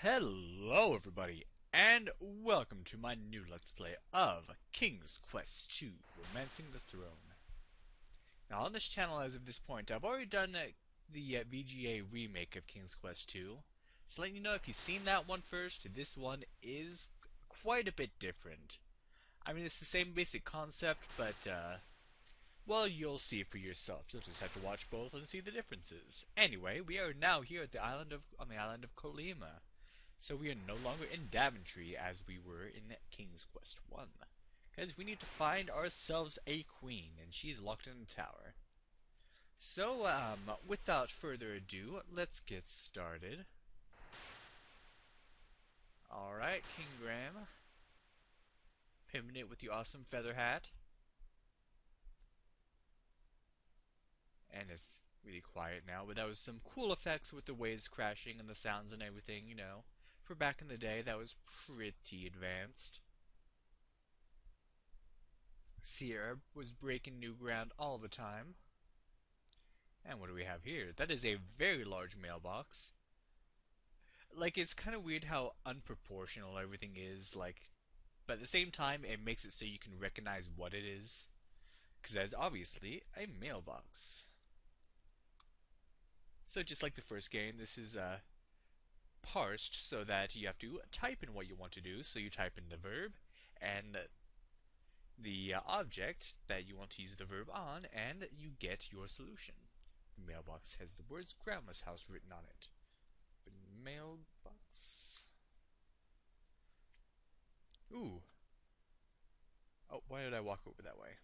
Hello everybody, and welcome to my new Let's Play of King's Quest II, Romancing the Throne. Now on this channel as of this point, I've already done the VGA remake of King's Quest II. Just letting you know, if you've seen that one first, this one is quite a bit different. I mean, it's the same basic concept, but well, you'll see for yourself. You'll just have to watch both and see the differences. Anyway, we are now here at the island of Kolyma. So we are no longer in Daventry as we were in King's Quest 1. Because we need to find ourselves a queen, and she's locked in a tower. So, without further ado, let's get started. Alright, King Graham. Pimping it with the awesome feather hat. And it's really quiet now, but that was some cool effects with the waves crashing and the sounds and everything, you know. For back in the day, that was pretty advanced. Sierra was breaking new ground all the time. And what do we have here? That is a very large mailbox. Like, it's kind of weird how unproportional everything is, like, but at the same time, it makes it so you can recognize what it is. Because that is obviously a mailbox. So just like the first game, this is, parsed so that you have to type in what you want to do. So you type in the verb and the object that you want to use the verb on, and you get your solution. The mailbox has the words Grandma's house written on it. Mailbox. Ooh. Oh, why did I walk over that way?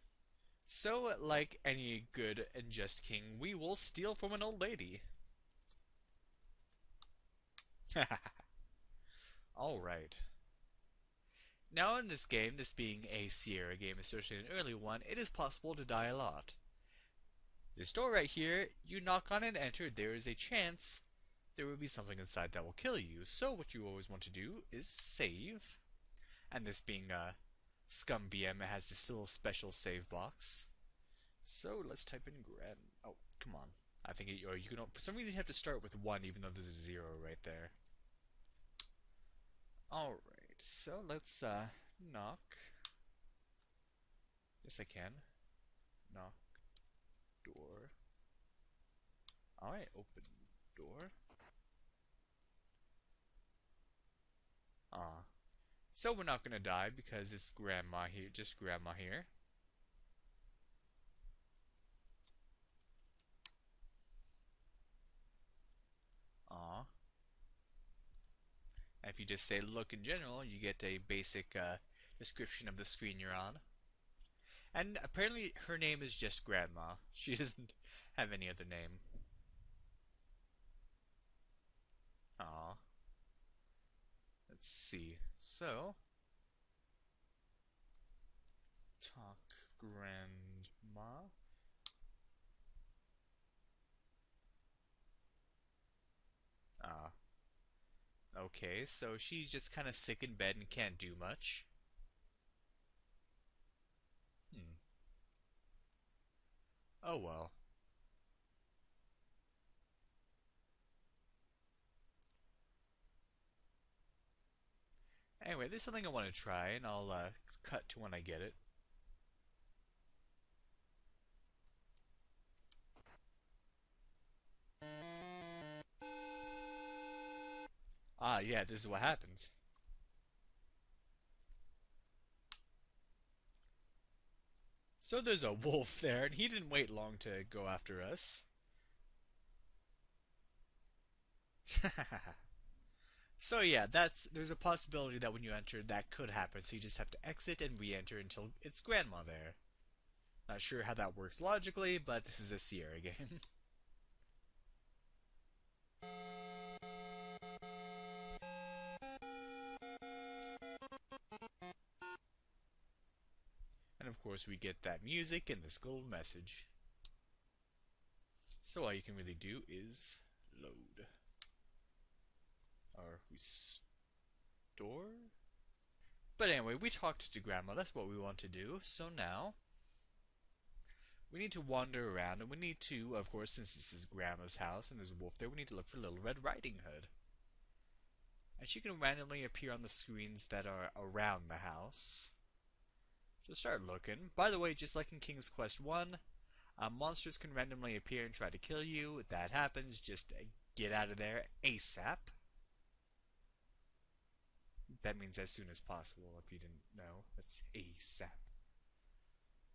So, like any good and just king, we will steal from an old lady. Alright. Now in this game, this being a Sierra game, especially an early one, it is possible to die a lot. This door right here, you knock on and enter, there is a chance there will be something inside that will kill you. So what you always want to do is save. And this being Scum VM, it has this little special save box. So let's type in Grand. Oh, come on. I think or you can. For some reason, you have to start with 1, even though there's a 0 right there. Alright, so let's knock. Yes, I can. Knock door. Alright, open door. So we're not gonna die because it's grandma here, just grandma here. And if you just say look in general, you get a basic description of the screen you're on. And apparently her name is just Grandma. She doesn't have any other name. Let's see. So, talk Grandma. Okay, so she's just kind of sick in bed and can't do much. Oh well. Anyway, there's something I want to try, and I'll cut to when I get it. Yeah, this is what happens. So there's a wolf there, and he didn't wait long to go after us. So yeah, there's a possibility that when you enter, that could happen. So you just have to exit and re-enter until it's Grandma there. Not sure how that works logically, but this is a Sierra game. And of course we get that music and this little message. So all you can really do is load. Or we store? But anyway, we talked to Grandma, that's what we want to do. So now, we need to wander around, and we need to, of course, since this is Grandma's house and there's a wolf there, we need to look for Little Red Riding Hood. And she can randomly appear on the screens that are around the house. So start looking. By the way, just like in King's Quest 1, monsters can randomly appear and try to kill you. If that happens, just get out of there ASAP. That means as soon as possible, if you didn't know. That's ASAP.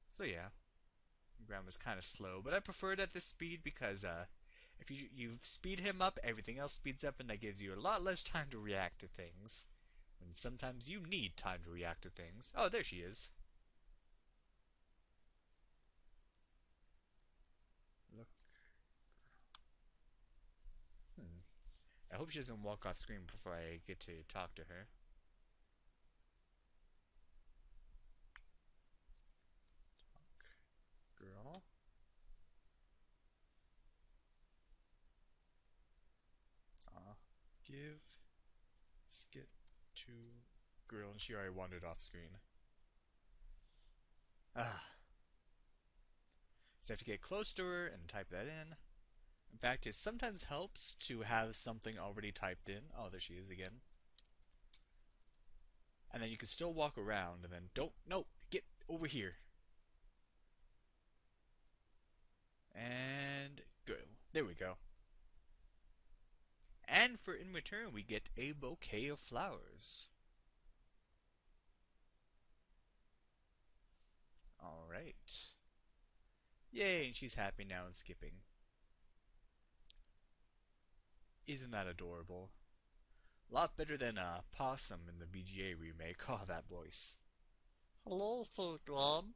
So yeah, Graham was kind of slow, but I prefer it at this speed because if you speed him up, everything else speeds up, and that gives you a lot less time to react to things. And sometimes you need time to react to things. Oh, there she is. Look. I hope she doesn't walk off screen before I get to talk to her. Girl. Give skit to girl, and she already wandered off screen. So I have to get close to her and type that in. In fact, it sometimes helps to have something already typed in. Oh, there she is again. And then you can still walk around, and then no, get over here. And go. There we go. And in return, we get a bouquet of flowers. Alright. Yay, and she's happy now and skipping. Isn't that adorable? A lot better than Possum in the VGA remake. Oh, that voice. Hello, Third Mom.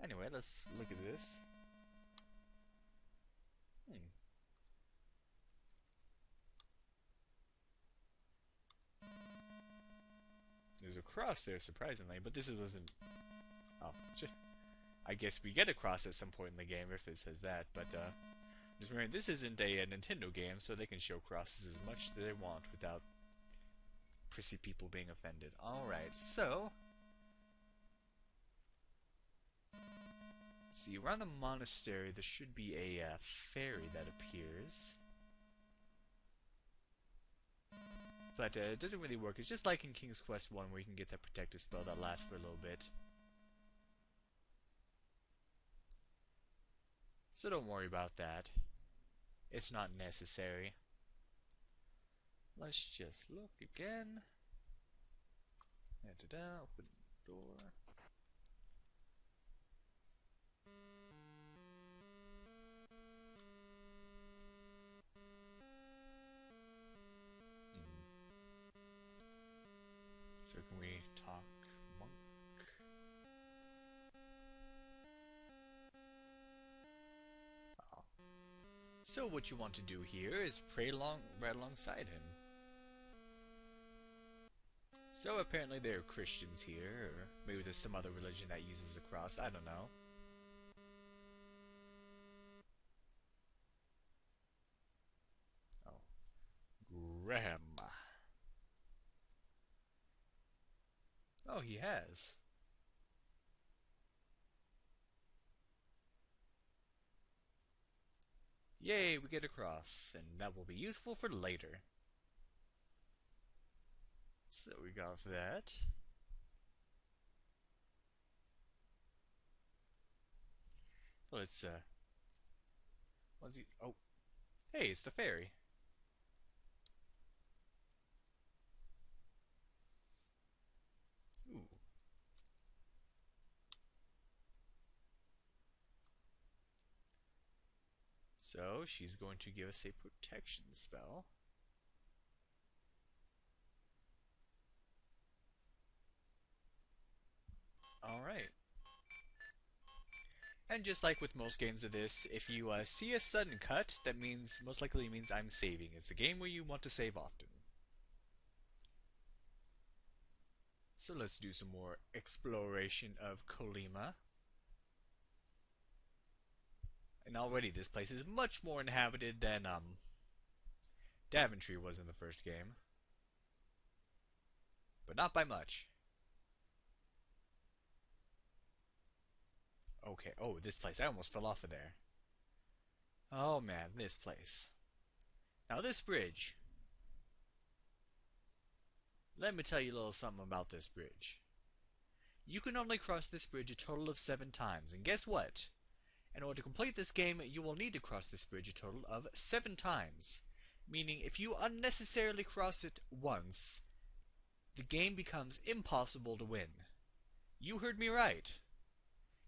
Anyway, let's look at this. There's a cross there, surprisingly, but this wasn't... Oh, I guess we get a cross at some point in the game if it says that, but just remember, this isn't a Nintendo game, so they can show crosses as much as they want without prissy people being offended. Alright, so... see, around the monastery there should be a fairy that appears. But it doesn't really work. It's just like in King's Quest 1 where you can get that protective spell that lasts for a little bit. So don't worry about that. It's not necessary. Let's just look again. Da-da-da, open the door. So can we talk monk? Oh. So what you want to do here is pray right alongside him. So apparently there are Christians here, or maybe there's some other religion that uses a cross, I don't know. Oh. Graham. Oh, he has. Yay, we get a cross, and that will be useful for later. So we got that. Let's what's he? Oh, hey, it's the fairy. Ooh. So she's going to give us a protection spell. Alright. And just like with most games of this, if you see a sudden cut, that most likely means I'm saving. It's a game where you want to save often. So let's do some more exploration of Kolyma. And already this place is much more inhabited than Daventry was in the first game. But not by much. Okay, oh, this place. I almost fell off of there. Oh man, this place. Now this bridge. Let me tell you a little something about this bridge. You can only cross this bridge a total of 7 times, and guess what? In order to complete this game, you will need to cross this bridge a total of 7 times. Meaning, if you unnecessarily cross it once, the game becomes impossible to win. You heard me right.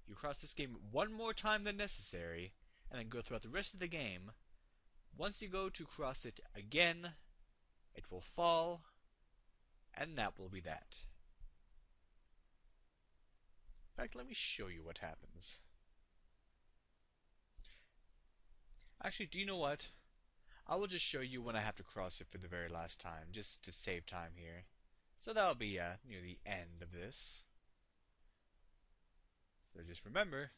You cross this game one more time than necessary, and then go throughout the rest of the game. Once you go to cross it again, it will fall, and that will be that. In fact, let me show you what happens. Actually, do you know what? I will just show you when I have to cross it for the very last time, just to save time here. So that'll be near the end of this. So just remember.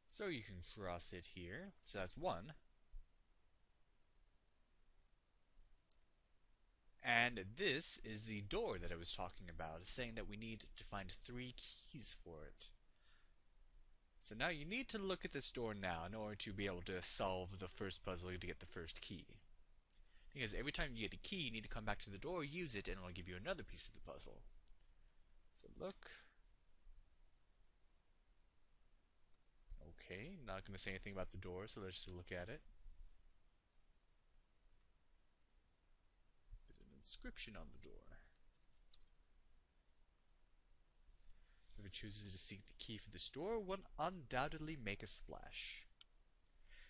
So you can cross it here. So that's 1. And this is the door that I was talking about. It's saying that we need to find 3 keys for it. So now you need to look at this door now in order to be able to solve the first puzzle to get the first key. Because every time you get a key, you need to come back to the door, use it, and it'll give you another piece of the puzzle. So look. Okay, not going to say anything about the door, so let's just look at it. There's an inscription on the door. Whoever chooses to seek the key for this door will undoubtedly make a splash.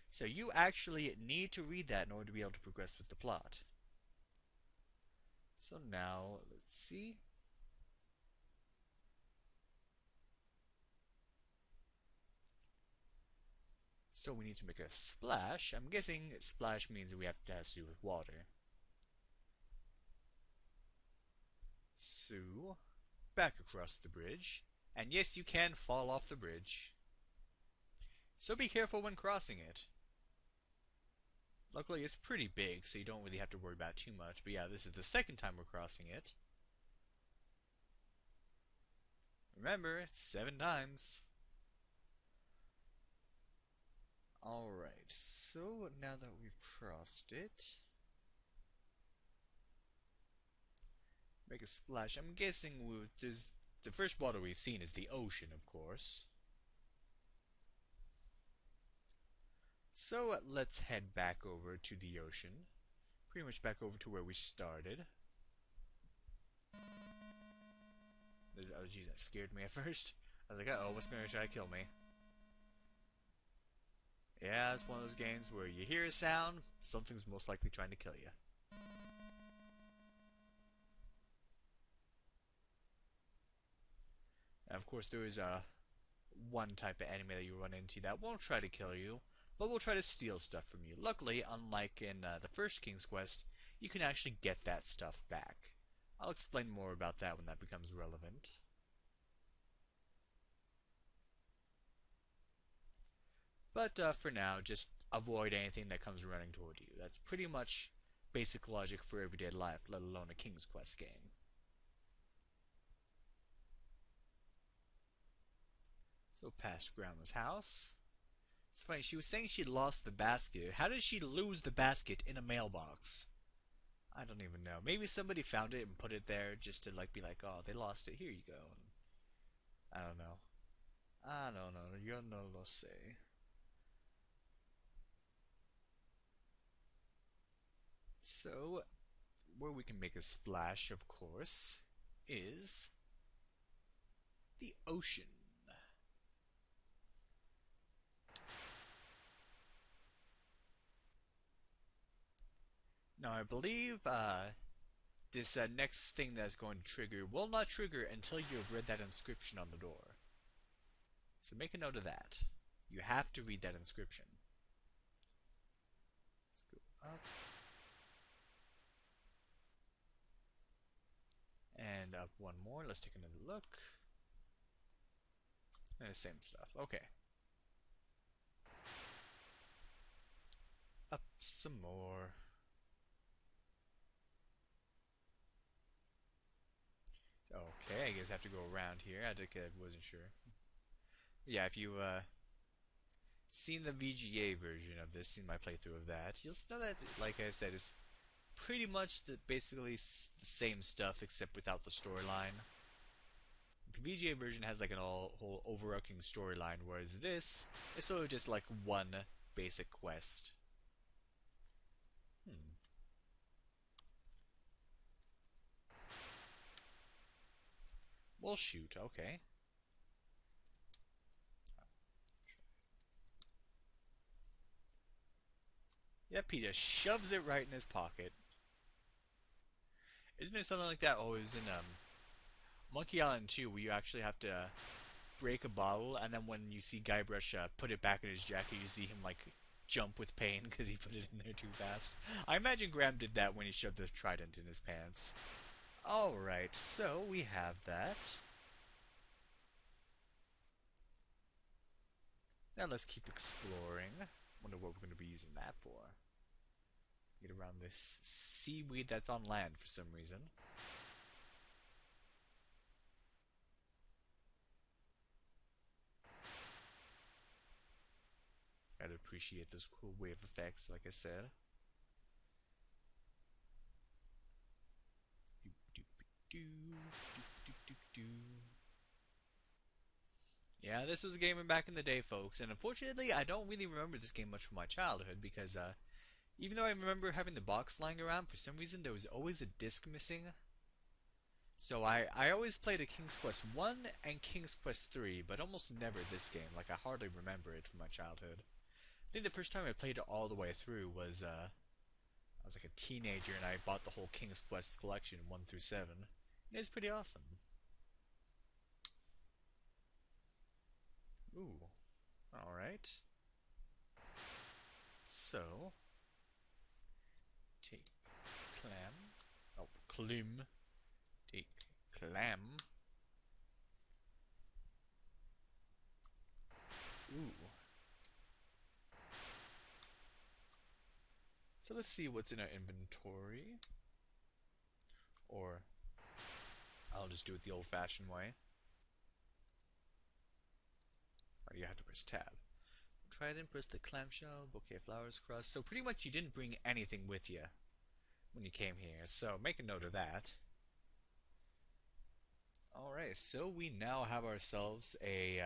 So you actually need to read that in order to be able to progress with the plot. So now, let's see. So we need to make a splash. I'm guessing splash means that we have to do with water. So, back across the bridge. And yes, you can fall off the bridge. So be careful when crossing it. Luckily, it's pretty big, so you don't really have to worry about too much. But yeah, this is the second time we're crossing it. Remember, it's 7 times. Alright, so now that we've crossed it, make a splash. I'm guessing there's the first water we've seen is the ocean, of course. So let's head back over to the ocean. Pretty much back over to where we started. Oh geez, that scared me at first. I was like, uh-oh, what's going to try to kill me? Yeah, it's one of those games where you hear a sound, something's most likely trying to kill you. And of course, there is one type of enemy that you run into that won't try to kill you, but will try to steal stuff from you. Luckily, unlike in the first King's Quest, you can actually get that stuff back. I'll explain more about that when that becomes relevant. But for now, just avoid anything that comes running toward you. That's pretty much basic logic for everyday life, let alone a King's Quest game. So past Grandma's house. It's funny, she was saying she lost the basket. How did she lose the basket in a mailbox? I don't even know. Maybe somebody found it and put it there just to be like, oh, they lost it, here you go. I don't know. I don't know. Yo no lo sé. So, where we can make a splash, of course, is the ocean. Now, I believe this next thing that's going to trigger will not trigger until you have read that inscription on the door. So make a note of that. You have to read that inscription. Let's go up. And up one more. Let's take another look. And the same stuff. Okay. Up some more. Okay, I guess I have to go around here. I wasn't sure. Yeah, if you seen the VGA version of this, seen my playthrough of that, you'll know that, like I said, it's pretty much basically the same stuff except without the storyline. The VGA version has like an whole overarching storyline, whereas this is sort of just like one basic quest. Well, shoot, okay. Yep, he just shoves it right in his pocket. Isn't there something like that always in Monkey Island 2, where you actually have to break a bottle, and then when you see Guybrush put it back in his jacket, you see him like jump with pain because he put it in there too fast? I imagine Graham did that when he shoved the trident in his pants. Alright, so we have that. Now let's keep exploring. Wonder what we're going to be using that for. Get around this seaweed that's on land for some reason. Gotta appreciate those cool wave effects, like I said. Yeah, this was a game back in the day, folks, and unfortunately I don't really remember this game much from my childhood because even though I remember having the box lying around, for some reason there was always a disc missing. So I always played a King's Quest 1 and King's Quest 3, but almost never this game. Like, I hardly remember it from my childhood. I think the first time I played it all the way through was, I was like a teenager and I bought the whole King's Quest collection, 1 through 7. It was pretty awesome. Ooh. Alright. So, take clam. Oh, clim. Take clam. Ooh. So let's see what's in our inventory. Or I'll just do it the old-fashioned way. Or you have to press tab. Try it and press the clamshell, bouquet of flowers, crust. So pretty much you didn't bring anything with you when you came here. So make a note of that. Alright, so we now have ourselves a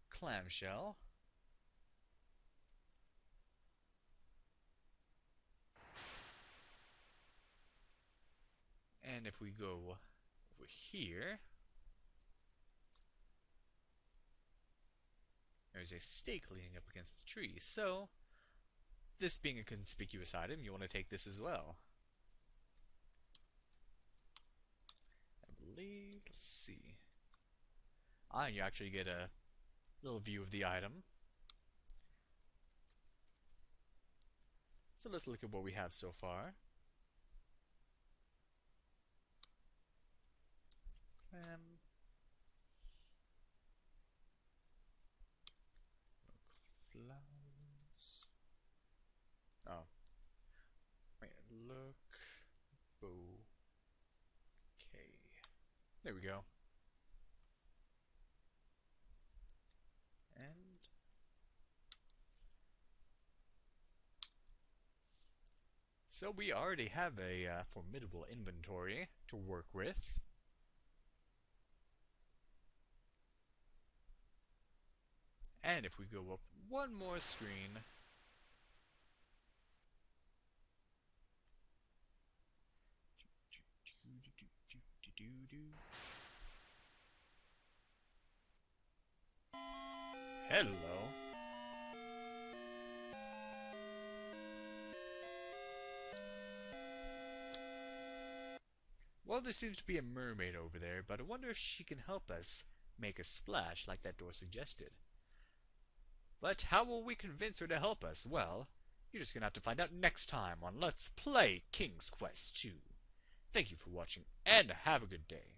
clamshell. And if we go over here, there's a stake leaning up against the tree. So, this being a conspicuous item, you want to take this as well. I believe, let's see. You actually get a little view of the item. So let's look at what we have so far. Flowers. Oh. Wait, look. Bouquet. There we go. And so we already have a formidable inventory to work with. And if we go up one more screen, hello. Well, there seems to be a mermaid over there, but I wonder if she can help us make a splash like that door suggested. But how will we convince her to help us? Well, you're just gonna have to find out next time on Let's Play King's Quest II. Thank you for watching, and have a good day.